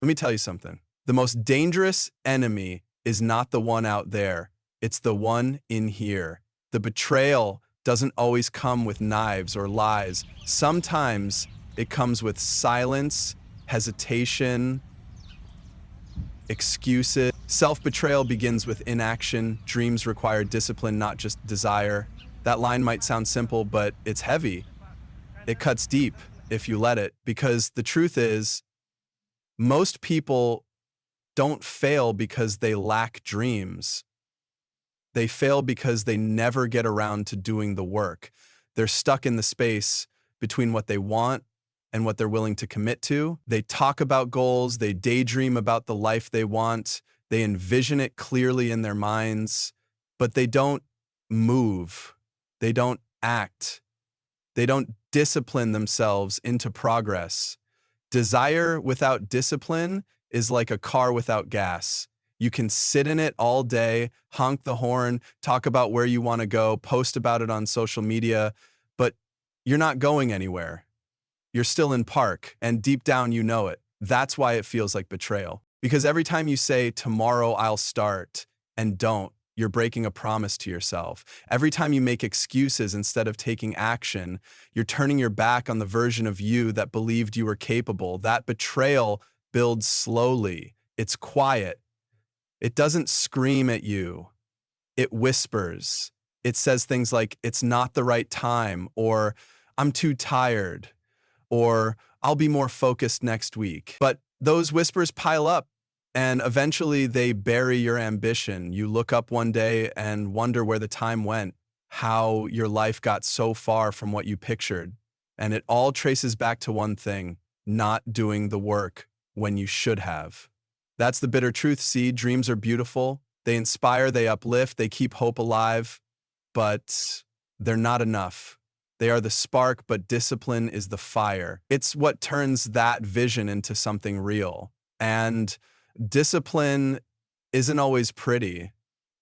Let me tell you something. The most dangerous enemy is not the one out there. It's the one in here. The betrayal doesn't always come with knives or lies. Sometimes it comes with silence, hesitation, excuses. Self-betrayal begins with inaction. Dreams require discipline, not just desire. That line might sound simple, but it's heavy. It cuts deep if you let it, because the truth is, most people don't fail because they lack dreams. They fail because they never get around to doing the work. They're stuck in the space between what they want and what they're willing to commit to. They talk about goals, they daydream about the life they want, they envision it clearly in their minds, but they don't move, they don't act, they don't discipline themselves into progress. Desire without discipline is like a car without gas. You can sit in it all day, honk the horn, talk about where you want to go, post about it on social media, but you're not going anywhere. You're still in park, and deep down you know it. That's why it feels like betrayal. Because every time you say, tomorrow I'll start, and don't, you're breaking a promise to yourself. Every time you make excuses instead of taking action, you're turning your back on the version of you that believed you were capable. That betrayal builds slowly. It's quiet. It doesn't scream at you. It whispers. It says things like, it's not the right time, or I'm too tired, or I'll be more focused next week. But those whispers pile up, and eventually they bury your ambition. You look up one day and wonder where the time went, how your life got so far from what you pictured. And it all traces back to one thing: not doing the work when you should have. That's the bitter truth. See, dreams are beautiful. They inspire, they uplift, they keep hope alive, but they're not enough. They are the spark, but discipline is the fire. It's what turns that vision into something real. And discipline isn't always pretty.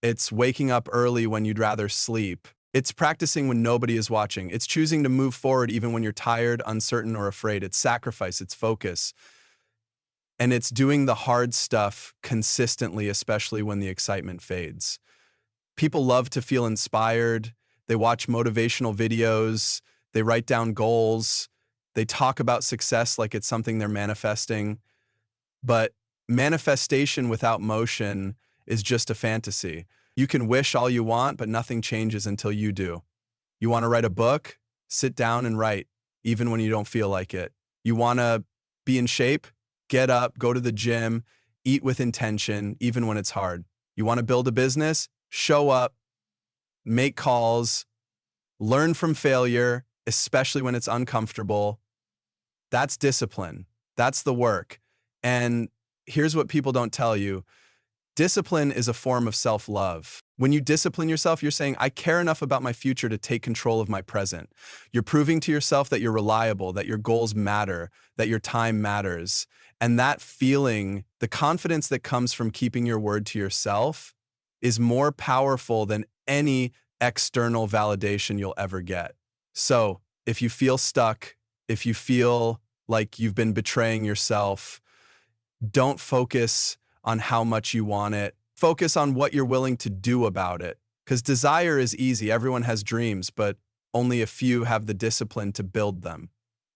It's waking up early when you'd rather sleep. It's practicing when nobody is watching. It's choosing to move forward even when you're tired, uncertain, or afraid. It's sacrifice, it's focus. And it's doing the hard stuff consistently, especially when the excitement fades. People love to feel inspired. They watch motivational videos. They write down goals. They talk about success like it's something they're manifesting. But manifestation without motion is just a fantasy. You can wish all you want, but nothing changes until you do. You want to write a book? Sit down and write, even when you don't feel like it. You want to be in shape? Get up, go to the gym, eat with intention, even when it's hard. You want to build a business? Show up, make calls, learn from failure, especially when it's uncomfortable. That's discipline. That's the work. And here's what people don't tell you. Discipline is a form of self-love. When you discipline yourself, you're saying, I care enough about my future to take control of my present. You're proving to yourself that you're reliable, that your goals matter, that your time matters. And that feeling, the confidence that comes from keeping your word to yourself, is more powerful than any external validation you'll ever get. So if you feel stuck, if you feel like you've been betraying yourself, don't focus on how much you want it. Focus on what you're willing to do about it. Because desire is easy. Everyone has dreams, but only a few have the discipline to build them.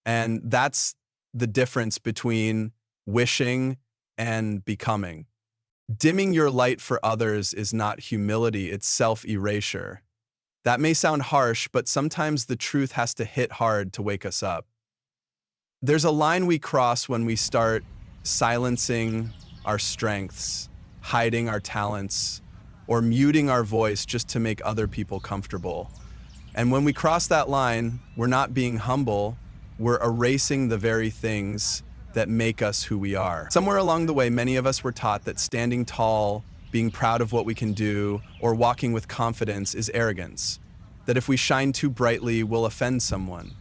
And that's the difference between wishing and becoming. Dimming your light for others is not humility, it's self-erasure. That may sound harsh, but sometimes the truth has to hit hard to wake us up. There's a line we cross when we start silencing our strengths, hiding our talents, or muting our voice just to make other people comfortable. And when we cross that line, we're not being humble, we're erasing the very things that make us who we are. Somewhere along the way, many of us were taught that standing tall, being proud of what we can do, or walking with confidence is arrogance. That if we shine too brightly, we'll offend someone.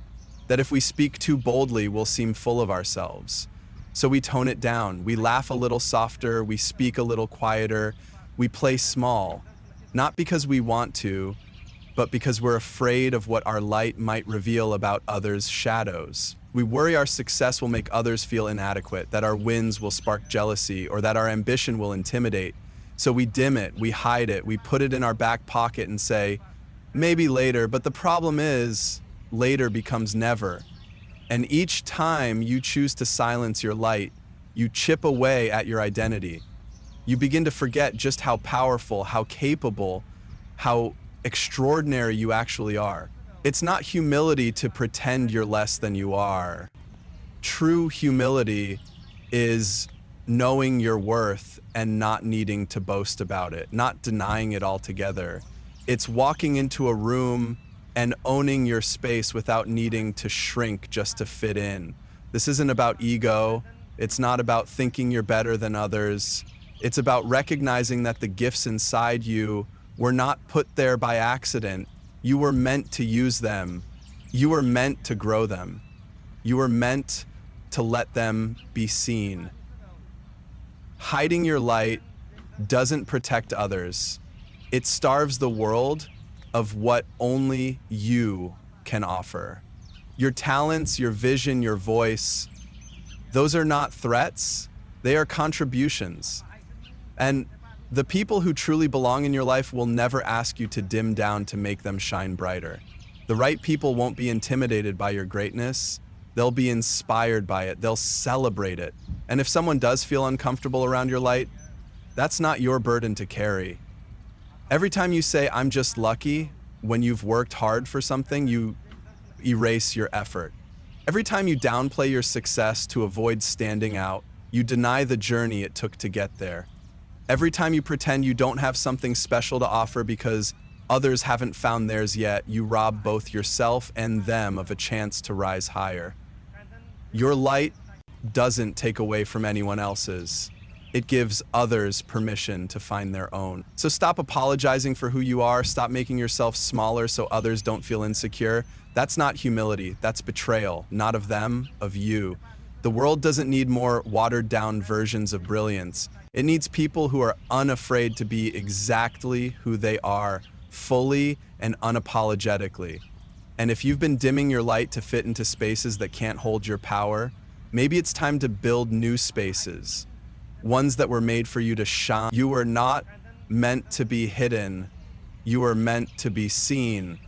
That if we speak too boldly, we'll seem full of ourselves. So we tone it down. We laugh a little softer, we speak a little quieter, we play small. Not because we want to, but because we're afraid of what our light might reveal about others' shadows. We worry our success will make others feel inadequate, that our wins will spark jealousy, or that our ambition will intimidate. So we dim it, we hide it, we put it in our back pocket and say, maybe later, but the problem is, later becomes never. And each time you choose to silence your light, you chip away at your identity. You begin to forget just how powerful, how capable, how extraordinary you actually are. It's not humility to pretend you're less than you are. True humility is knowing your worth and not needing to boast about it, not denying it altogether. It's walking into a room and owning your space without needing to shrink just to fit in. This isn't about ego. It's not about thinking you're better than others. It's about recognizing that the gifts inside you were not put there by accident. You were meant to use them. You were meant to grow them. You were meant to let them be seen. Hiding your light doesn't protect others. It starves the world of what only you can offer. Your talents, your vision, your voice, those are not threats. They are contributions. And the people who truly belong in your life will never ask you to dim down to make them shine brighter. The right people won't be intimidated by your greatness. They'll be inspired by it. They'll celebrate it. And if someone does feel uncomfortable around your light, that's not your burden to carry. Every time you say, I'm just lucky, when you've worked hard for something, you erase your effort. Every time you downplay your success to avoid standing out, you deny the journey it took to get there. Every time you pretend you don't have something special to offer because others haven't found theirs yet, you rob both yourself and them of a chance to rise higher. Your light doesn't take away from anyone else's. It gives others permission to find their own. So stop apologizing for who you are. Stop making yourself smaller so others don't feel insecure. That's not humility. That's betrayal, not of them, of you. The world doesn't need more watered-down versions of brilliance. It needs people who are unafraid to be exactly who they are, fully and unapologetically. And if you've been dimming your light to fit into spaces that can't hold your power, maybe it's time to build new spaces, ones that were made for you to shine. You were not meant to be hidden. You were meant to be seen.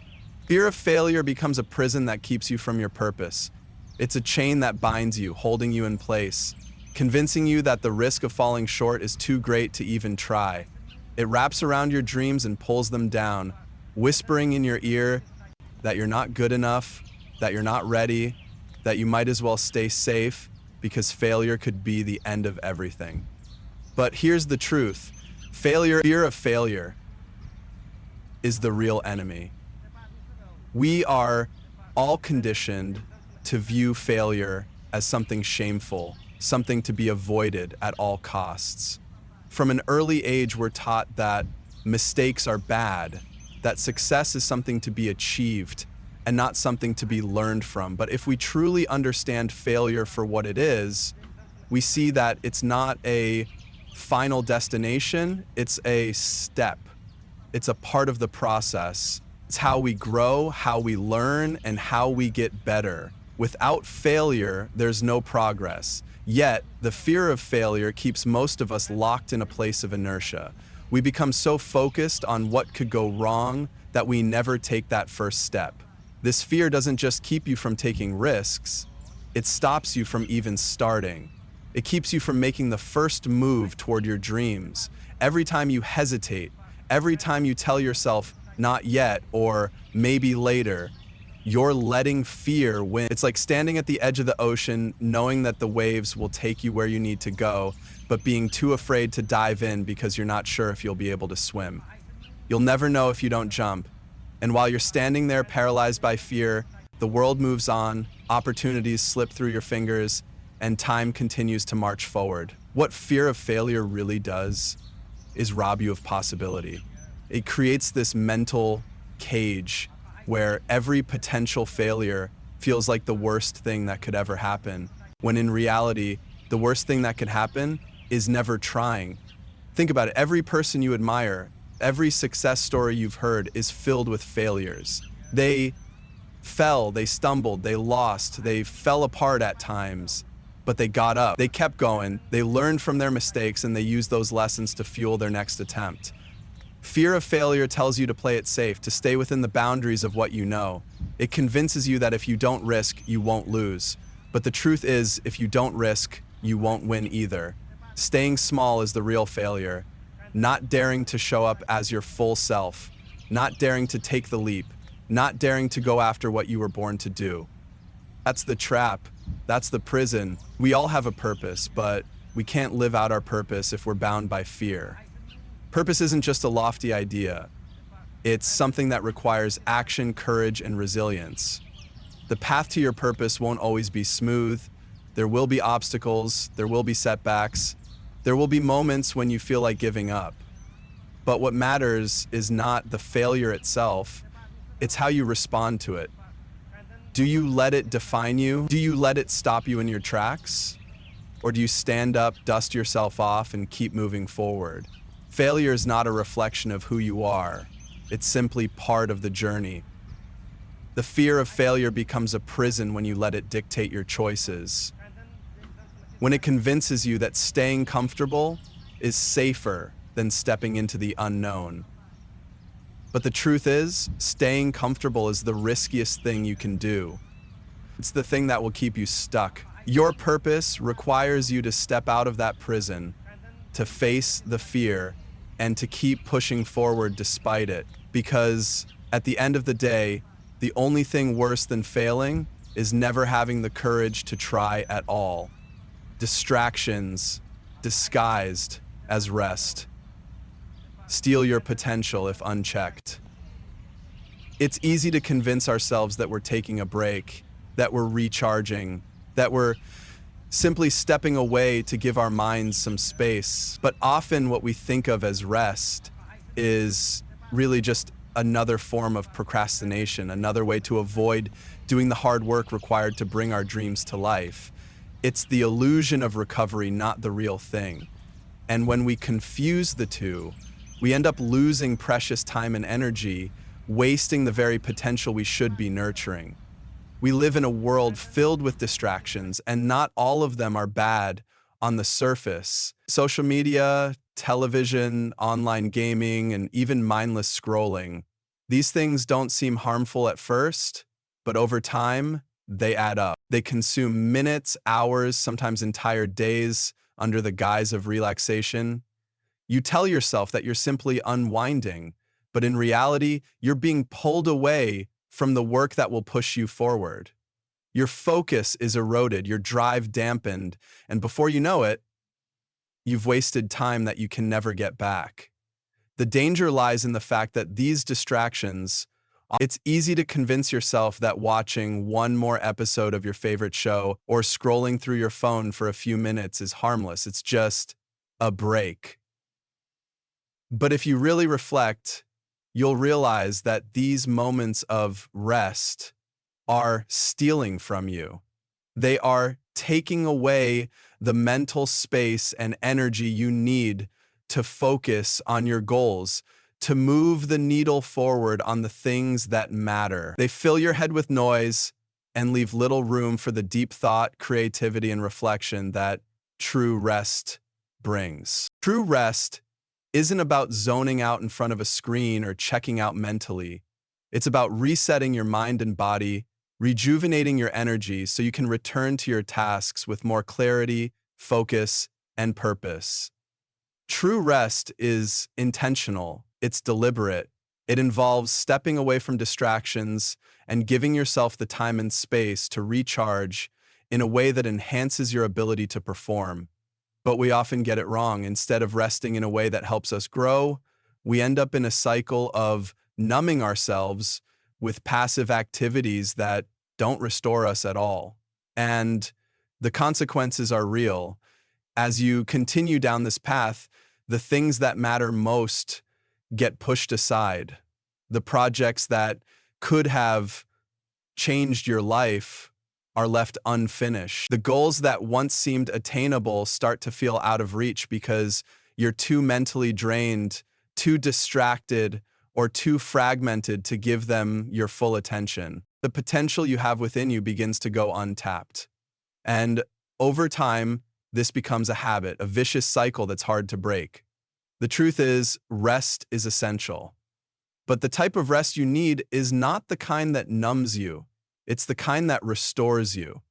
Fear of failure becomes a prison that keeps you from your purpose. It's a chain that binds you, holding you in place, convincing you that the risk of falling short is too great to even try. It wraps around your dreams and pulls them down, whispering in your ear that you're not good enough, that you're not ready, that you might as well stay safe because failure could be the end of everything. But here's the truth. Fear of failure is the real enemy. We are all conditioned to view failure as something shameful, something to be avoided at all costs. From an early age, we're taught that mistakes are bad, that success is something to be achieved and not something to be learned from. But if we truly understand failure for what it is, we see that it's not a final destination, it's a step. It's a part of the process. It's how we grow, how we learn, and how we get better. Without failure, there's no progress. Yet, the fear of failure keeps most of us locked in a place of inertia. We become so focused on what could go wrong that we never take that first step. This fear doesn't just keep you from taking risks, it stops you from even starting. It keeps you from making the first move toward your dreams. Every time you hesitate, every time you tell yourself, not yet, or maybe later, you're letting fear win. It's like standing at the edge of the ocean, knowing that the waves will take you where you need to go, but being too afraid to dive in because you're not sure if you'll be able to swim. You'll never know if you don't jump. And while you're standing there paralyzed by fear, the world moves on, opportunities slip through your fingers, and time continues to march forward. What fear of failure really does is rob you of possibility. It creates this mental cage where every potential failure feels like the worst thing that could ever happen, when in reality, the worst thing that could happen is never trying. Think about it. Every person you admire, Every success story you've heard is filled with failures. They fell, they stumbled, they lost, they fell apart at times, but they got up. They kept going, they learned from their mistakes, and they used those lessons to fuel their next attempt. Fear of failure tells you to play it safe, to stay within the boundaries of what you know. It convinces you that if you don't risk, you won't lose. But the truth is, if you don't risk, you won't win either. Staying small is the real failure. Not daring to show up as your full self. Not daring to take the leap. Not daring to go after what you were born to do. That's the trap. That's the prison. We all have a purpose, but we can't live out our purpose if we're bound by fear. Purpose isn't just a lofty idea. It's something that requires action, courage, and resilience. The path to your purpose won't always be smooth. There will be obstacles, there will be setbacks, there will be moments when you feel like giving up. But what matters is not the failure itself, it's how you respond to it. Do you let it define you? Do you let it stop you in your tracks? Or do you stand up, dust yourself off, and keep moving forward? Failure is not a reflection of who you are. It's simply part of the journey. The fear of failure becomes a prison when you let it dictate your choices. When it convinces you that staying comfortable is safer than stepping into the unknown. But the truth is, staying comfortable is the riskiest thing you can do. It's the thing that will keep you stuck. Your purpose requires you to step out of that prison, to face the fear, and to keep pushing forward despite it. Because at the end of the day, the only thing worse than failing is never having the courage to try at all. Distractions, disguised as rest, steal your potential if unchecked. It's easy to convince ourselves that we're taking a break, that we're recharging, that we're simply stepping away to give our minds some space. But often what we think of as rest is really just another form of procrastination, another way to avoid doing the hard work required to bring our dreams to life. It's the illusion of recovery, not the real thing. And when we confuse the two, we end up losing precious time and energy, wasting the very potential we should be nurturing. We live in a world filled with distractions, and not all of them are bad on the surface. Social media, television, online gaming, and even mindless scrolling. These things don't seem harmful at first, but over time, they add up. They consume minutes, hours, sometimes entire days under the guise of relaxation. You tell yourself that you're simply unwinding, but in reality, you're being pulled away from the work that will push you forward. Your focus is eroded, your drive dampened, and before you know it, you've wasted time that you can never get back. The danger lies in the fact that these distractions, it's easy to convince yourself that watching one more episode of your favorite show or scrolling through your phone for a few minutes is harmless. It's just a break. But if you really reflect, you'll realize that these moments of rest are stealing from you. They are taking away the mental space and energy you need to focus on your goals, to move the needle forward on the things that matter. They fill your head with noise and leave little room for the deep thought, creativity, and reflection that true rest brings. True rest isn't about zoning out in front of a screen or checking out mentally. It's about resetting your mind and body, rejuvenating your energy so you can return to your tasks with more clarity, focus, and purpose. True rest is intentional, it's deliberate. It involves stepping away from distractions and giving yourself the time and space to recharge in a way that enhances your ability to perform. But we often get it wrong. Instead of resting in a way that helps us grow, we end up in a cycle of numbing ourselves with passive activities that don't restore us at all. And the consequences are real. As you continue down this path, the things that matter most get pushed aside. The projects that could have changed your life are left unfinished. The goals that once seemed attainable start to feel out of reach because you're too mentally drained too distracted, or too fragmented to give them your full attention. The potential you have within you begins to go untapped. And over time, this becomes a habit, a vicious cycle that's hard to break. The truth is, rest is essential. But the type of rest you need is not the kind that numbs you. It's the kind that restores you.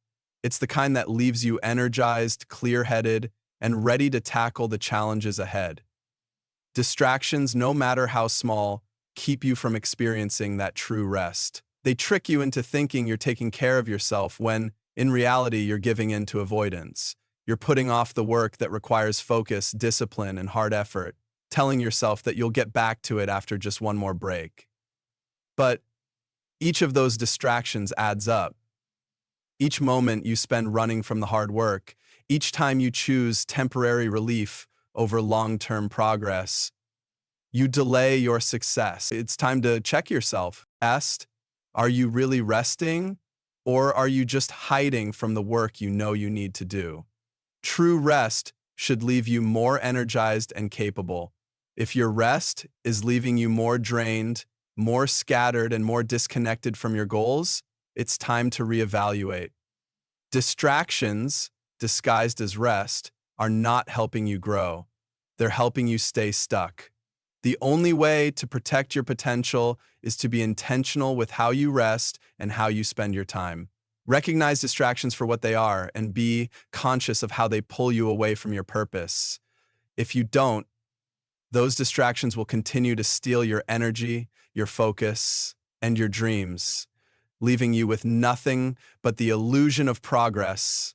It's the kind that leaves you energized, clear-headed, and ready to tackle the challenges ahead. Distractions, no matter how small, keep you from experiencing that true rest. They trick you into thinking you're taking care of yourself when, in reality, you're giving in to avoidance. You're putting off the work that requires focus, discipline, and hard effort, telling yourself that you'll get back to it after just one more break. But each of those distractions adds up. Each moment you spend running from the hard work, each time you choose temporary relief over long-term progress, you delay your success. It's time to check yourself. Ask, are you really resting, or are you just hiding from the work you know you need to do? True rest should leave you more energized and capable. If your rest is leaving you more drained, more scattered, and more disconnected from your goals, it's time to reevaluate. Distractions, disguised as rest, are not helping you grow. They're helping you stay stuck. The only way to protect your potential is to be intentional with how you rest and how you spend your time. Recognize distractions for what they are and be conscious of how they pull you away from your purpose. If you don't, those distractions will continue to steal your energy, your focus, and your dreams, leaving you with nothing but the illusion of progress,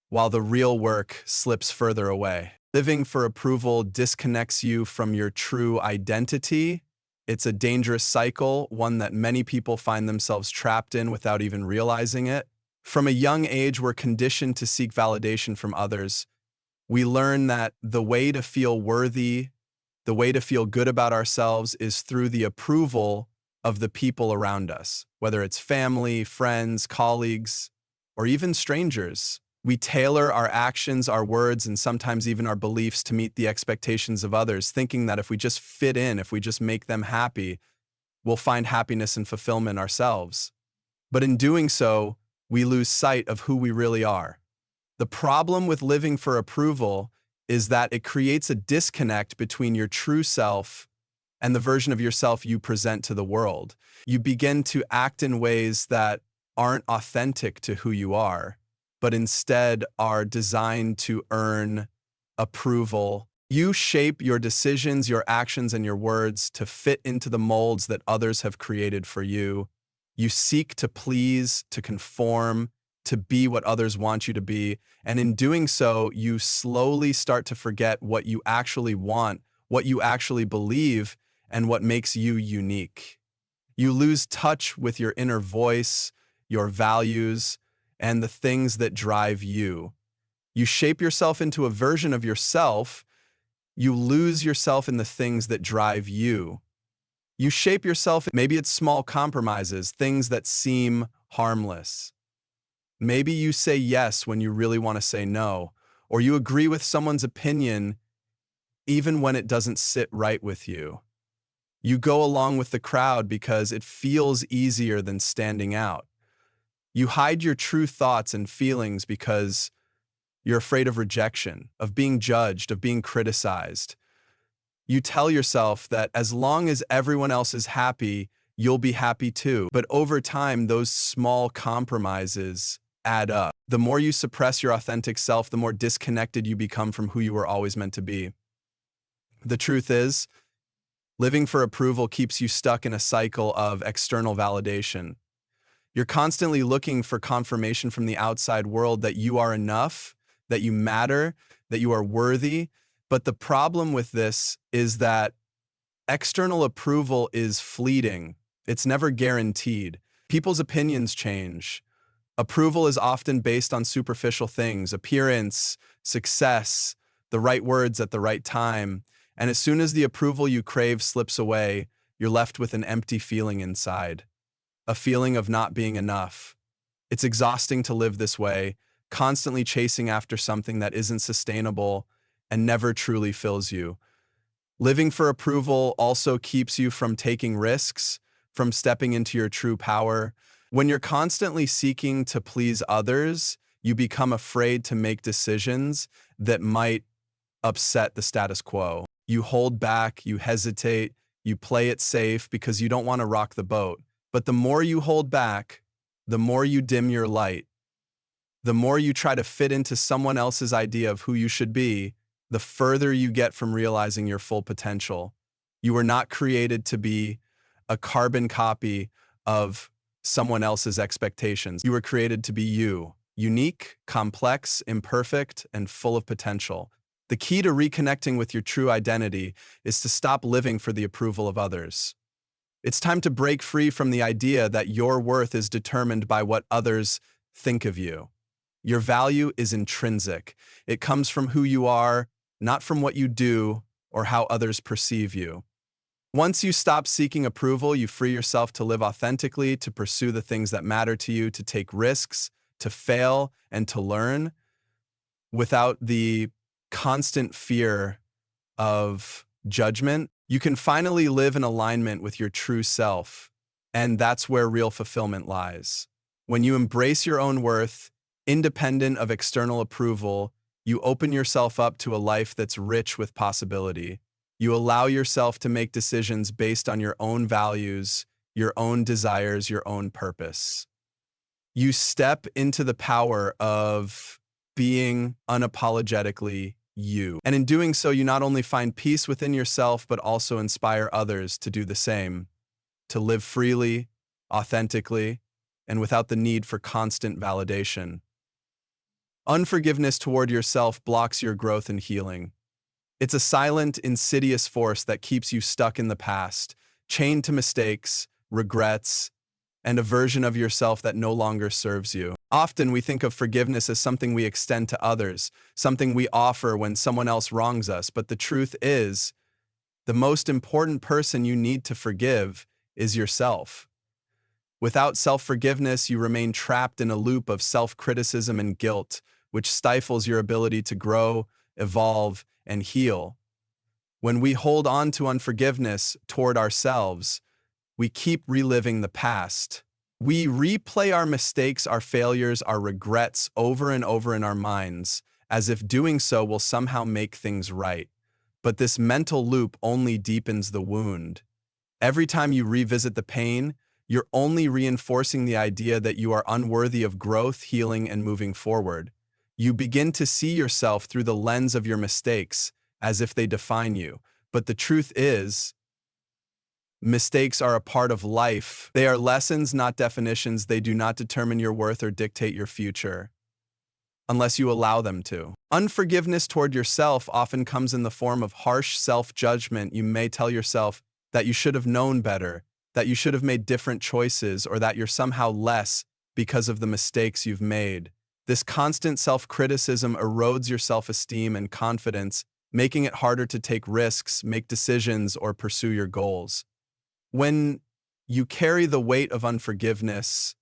while the real work slips further away. Living for approval disconnects you from your true identity. It's a dangerous cycle, one that many people find themselves trapped in without even realizing it. From a young age, we're conditioned to seek validation from others. We learn that the way to feel worthy, the way to feel good about ourselves is through the approval of the people around us, whether it's family, friends, colleagues, or even strangers. We tailor our actions, our words, and sometimes even our beliefs to meet the expectations of others, thinking that if we just fit in, if we just make them happy, we'll find happiness and fulfillment ourselves. But in doing so, we lose sight of who we really are. The problem with living for approval is that it creates a disconnect between your true self and the version of yourself you present to the world. You begin to act in ways that aren't authentic to who you are, but instead are designed to earn approval. You shape your decisions, your actions, and your words to fit into the molds that others have created for you. You seek to please, to conform, to be what others want you to be. And in doing so, you slowly start to forget what you actually want, what you actually believe, and what makes you unique. You lose touch with your inner voice, your values, and the things that drive you. You shape yourself into a version of yourself. You lose yourself in the things that drive you. You shape yourself, maybe it's small compromises, things that seem harmless. Maybe you say yes when you really want to say no, or you agree with someone's opinion even when it doesn't sit right with you. You go along with the crowd because it feels easier than standing out. You hide your true thoughts and feelings because you're afraid of rejection, of being judged, of being criticized. You tell yourself that as long as everyone else is happy, you'll be happy too. But over time, those small compromises add up. The more you suppress your authentic self, the more disconnected you become from who you were always meant to be. The truth is, living for approval keeps you stuck in a cycle of external validation. You're constantly looking for confirmation from the outside world that you are enough, that you matter, that you are worthy. But the problem with this is that external approval is fleeting. It's never guaranteed. People's opinions change. Approval is often based on superficial things, appearance, success, the right words at the right time. And as soon as the approval you crave slips away, you're left with an empty feeling inside. A feeling of not being enough. It's exhausting to live this way, constantly chasing after something that isn't sustainable and never truly fills you. Living for approval also keeps you from taking risks, from stepping into your true power. When you're constantly seeking to please others, you become afraid to make decisions that might upset the status quo. You hold back, you hesitate, you play it safe because you don't want to rock the boat. But the more you hold back, the more you dim your light, the more you try to fit into someone else's idea of who you should be, the further you get from realizing your full potential. You were not created to be a carbon copy of someone else's expectations. You were created to be you, unique, complex, imperfect, and full of potential. The key to reconnecting with your true identity is to stop living for the approval of others. It's time to break free from the idea that your worth is determined by what others think of you. Your value is intrinsic. It comes from who you are, not from what you do or how others perceive you. Once you stop seeking approval, you free yourself to live authentically, to pursue the things that matter to you, to take risks, to fail, and to learn without the constant fear of judgment. You can finally live in alignment with your true self, and that's where real fulfillment lies. When you embrace your own worth, independent of external approval, you open yourself up to a life that's rich with possibility. You allow yourself to make decisions based on your own values, your own desires, your own purpose. You step into the power of being unapologetically you. And in doing so, you not only find peace within yourself, but also inspire others to do the same, to live freely, authentically, and without the need for constant validation. Unforgiveness toward yourself blocks your growth and healing. It's a silent, insidious force that keeps you stuck in the past, chained to mistakes, regrets, and a version of yourself that no longer serves you. Often we think of forgiveness as something we extend to others, something we offer when someone else wrongs us, but the truth is, the most important person you need to forgive is yourself. Without self-forgiveness, you remain trapped in a loop of self-criticism and guilt, which stifles your ability to grow, evolve, and heal. When we hold on to unforgiveness toward ourselves, we keep reliving the past. We replay our mistakes, our failures, our regrets over and over in our minds, as if doing so will somehow make things right. But this mental loop only deepens the wound. Every time you revisit the pain, you're only reinforcing the idea that you are unworthy of growth, healing, and moving forward. You begin to see yourself through the lens of your mistakes, as if they define you. But the truth is, mistakes are a part of life. They are lessons, not definitions. They do not determine your worth or dictate your future, unless you allow them to. Unforgiveness toward yourself often comes in the form of harsh self-judgment. You may tell yourself that you should have known better, that you should have made different choices, or that you're somehow less because of the mistakes you've made. This constant self-criticism erodes your self-esteem and confidence, making it harder to take risks, make decisions, or pursue your goals. When you carry the weight of unforgiveness,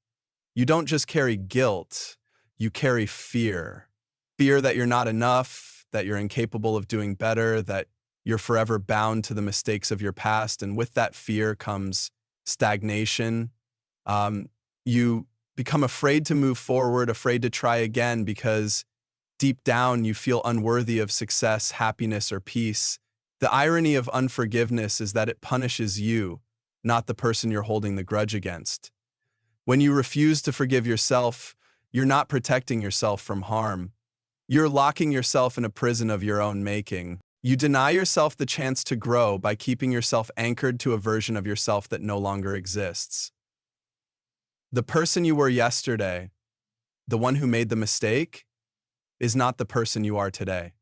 you don't just carry guilt, you carry fear. Fear that you're not enough, that you're incapable of doing better, that you're forever bound to the mistakes of your past. And with that fear comes stagnation. You become afraid to move forward, afraid to try again, because deep down you feel unworthy of success, happiness, or peace. The irony of unforgiveness is that it punishes you, not the person you're holding the grudge against. When you refuse to forgive yourself, you're not protecting yourself from harm. You're locking yourself in a prison of your own making. You deny yourself the chance to grow by keeping yourself anchored to a version of yourself that no longer exists. The person you were yesterday, the one who made the mistake, is not the person you are today.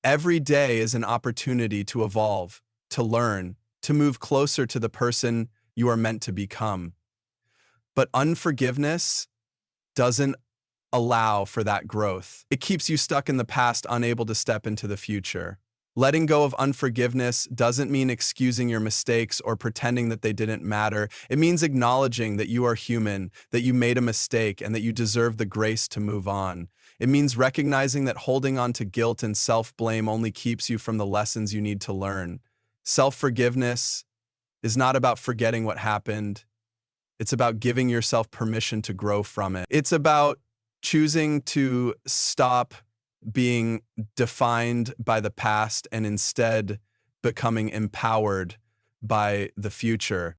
Every day is an opportunity to evolve, to learn, to move closer to the person you are meant to become. But unforgiveness doesn't allow for that growth. It keeps you stuck in the past, unable to step into the future. Letting go of unforgiveness doesn't mean excusing your mistakes or pretending that they didn't matter. It means acknowledging that you are human, that you made a mistake, and that you deserve the grace to move on. It means recognizing that holding on to guilt and self-blame only keeps you from the lessons you need to learn. Self-forgiveness is not about forgetting what happened. It's about giving yourself permission to grow from it. It's about choosing to stop being defined by the past and instead becoming empowered by the future.